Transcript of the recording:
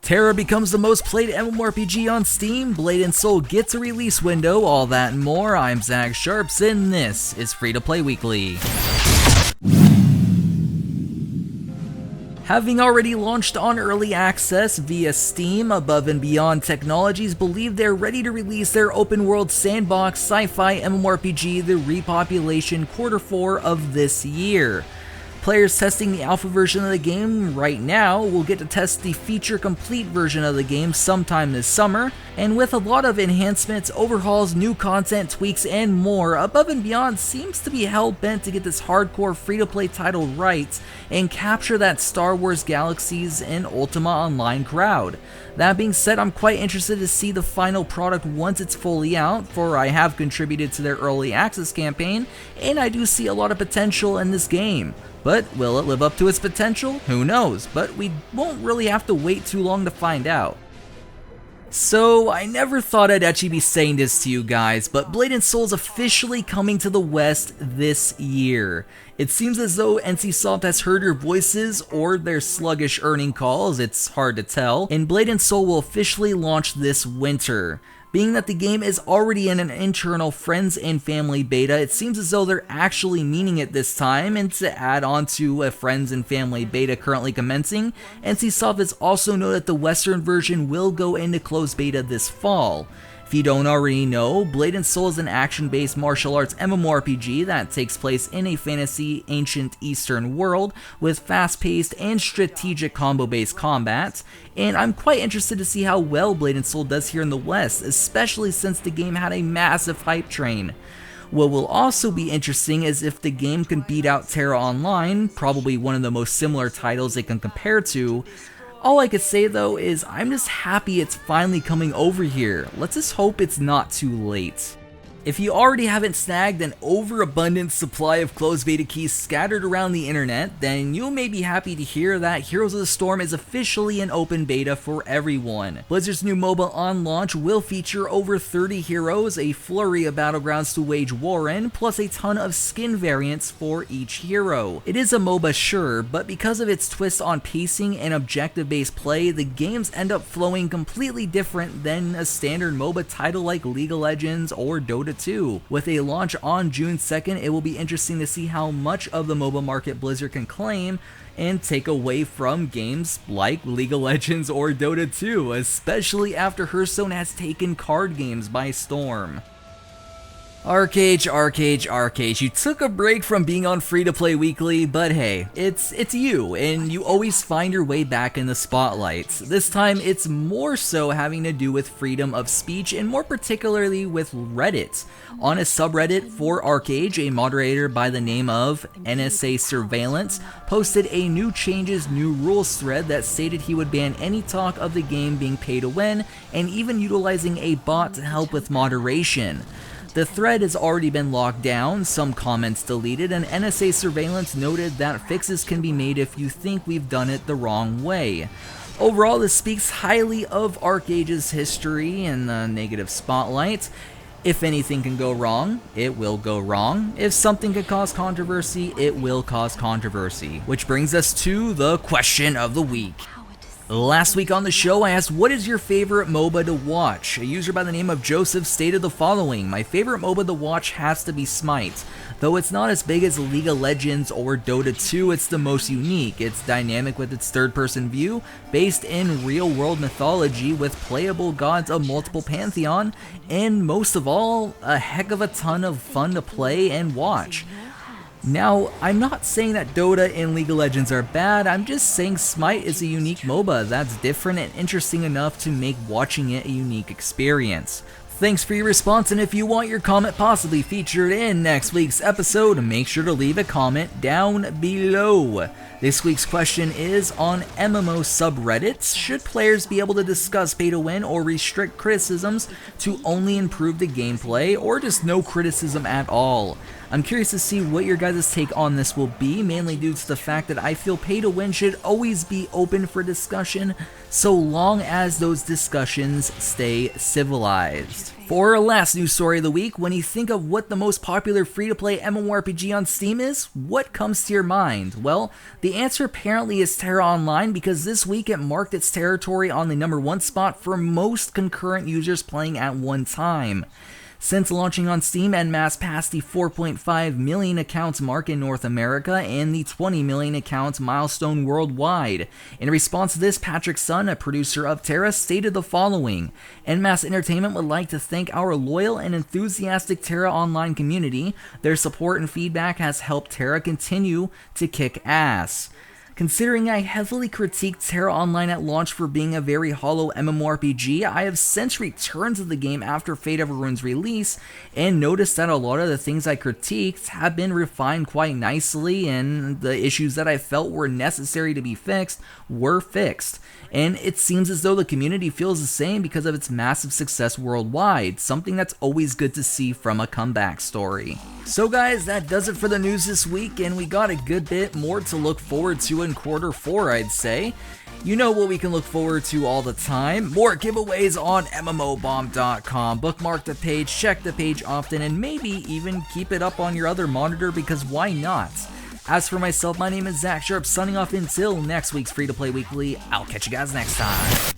Tera becomes the most played MMORPG on Steam, Blade and Soul gets a release window, all that and more. I'm Zach Sharps and this is Free to Play Weekly. Having already launched on early access via Steam, Above and Beyond Technologies believe they're ready to release their open world sandbox sci-fi MMORPG, The Repopulation, Q4 of this year. Players testing the alpha version of the game right now will get to test the feature-complete version of the game sometime this summer, and with a lot of enhancements, overhauls, new content, tweaks, and more, Above and Beyond seems to be hell-bent to get this hardcore free-to-play title right and capture that Star Wars Galaxies and Ultima Online crowd. That being said, I'm quite interested to see the final product once it's fully out, for I have contributed to their early access campaign, and I do see a lot of potential in this game. But will it live up to its potential? Who knows, but we won't really have to wait too long to find out. So, I never thought I'd actually be saying this to you guys, but Blade & Soul is officially coming to the West this year. It seems as though NCSoft has heard your voices or their sluggish earning calls, it's hard to tell, and Blade & Soul will officially launch this winter. Being that the game is already in an internal friends and family beta, it seems as though they're actually meaning it this time, and to add on to a friends and family beta currently commencing, NCSoft has also noted that the Western version will go into closed beta this fall. If you don't already know, Blade & Soul is an action-based martial arts MMORPG that takes place in a fantasy ancient eastern world with fast-paced and strategic combo-based combat, and I'm quite interested to see how well Blade & Soul does here in the West, especially since the game had a massive hype train. What will also be interesting is if the game can beat out Tera Online, probably one of the most similar titles it can compare to. All I could say though is I'm just happy it's finally coming over here. Let's just hope it's not too late. If you already haven't snagged an overabundant supply of closed beta keys scattered around the internet, then you may be happy to hear that Heroes of the Storm is officially an open beta for everyone. Blizzard's new MOBA on launch will feature over 30 heroes, a flurry of battlegrounds to wage war in, plus a ton of skin variants for each hero. It is a MOBA sure, but because of its twist on pacing and objective-based play, the games end up flowing completely different than a standard MOBA title like League of Legends or Dota 2. With a launch on June 2nd, it will be interesting to see how much of the MOBA market Blizzard can claim and take away from games like League of Legends or Dota 2, especially after Hearthstone has taken card games by storm. ArcheAge, you took a break from being on Free to Play Weekly, but hey, it's you, and you always find your way back in the spotlight. This time, it's more so having to do with freedom of speech, and more particularly with Reddit. On a subreddit for ArcheAge, a moderator by the name of NSA Surveillance posted a new changes, new rules thread that stated he would ban any talk of the game being pay to win, and even utilizing a bot to help with moderation. The thread has already been locked down, some comments deleted, and NSA Surveillance noted that fixes can be made if you think we've done it the wrong way. Overall, this speaks highly of ArcheAge's history in the negative spotlight. If anything can go wrong, it will go wrong. If something could cause controversy, it will cause controversy. Which brings us to the question of the week. Last week on the show, I asked, what is your favorite MOBA to watch? A user by the name of Joseph stated the following: my favorite MOBA to watch has to be Smite. Though it's not as big as League of Legends or Dota 2, it's the most unique. It's dynamic with its third-person view, based in real-world mythology with playable gods of multiple pantheon, and most of all, a heck of a ton of fun to play and watch. Now, I'm not saying that Dota and League of Legends are bad, I'm just saying Smite is a unique MOBA that's different and interesting enough to make watching it a unique experience. Thanks for your response, and if you want your comment possibly featured in next week's episode, make sure to leave a comment down below. This week's question is on MMO subreddits. Should players be able to discuss pay to win or restrict criticisms to only improve the gameplay, or just no criticism at all? I'm curious to see what your guys' take on this will be, mainly due to the fact that I feel pay to win should always be open for discussion, so long as those discussions stay civilized. For our last news story of the week, when you think of what the most popular free-to-play MMORPG on Steam is, what comes to your mind? Well, the answer apparently is Tera Online, because this week it marked its territory on the #1 spot for most concurrent users playing at one time. Since launching on Steam, en masse passed the 4.5 million accounts mark in North America and the 20 million accounts milestone worldwide. In response to this, Patrick Sun, a producer of Tera, stated the following: En Masse Entertainment would like to thank our loyal and enthusiastic Tera Online community. Their support and feedback has helped Tera continue to kick ass. Considering I heavily critiqued Tera Online at launch for being a very hollow MMORPG, I have since returned to the game after Fate of Rune's release and noticed that a lot of the things I critiqued have been refined quite nicely, and the issues that I felt were necessary to be fixed were fixed. And it seems as though the community feels the same because of its massive success worldwide, something that's always good to see from a comeback story. So guys, that does it for the news this week, and we got a good bit more to look forward to in Q4, I'd say. You know what we can look forward to all the time: more giveaways on MMOBomb.com. Bookmark the page, check the page often, and maybe even keep it up on your other monitor, because why not? As for myself, my name is Zach Sharp, signing off until next week's Free to Play Weekly. I'll catch you guys next time.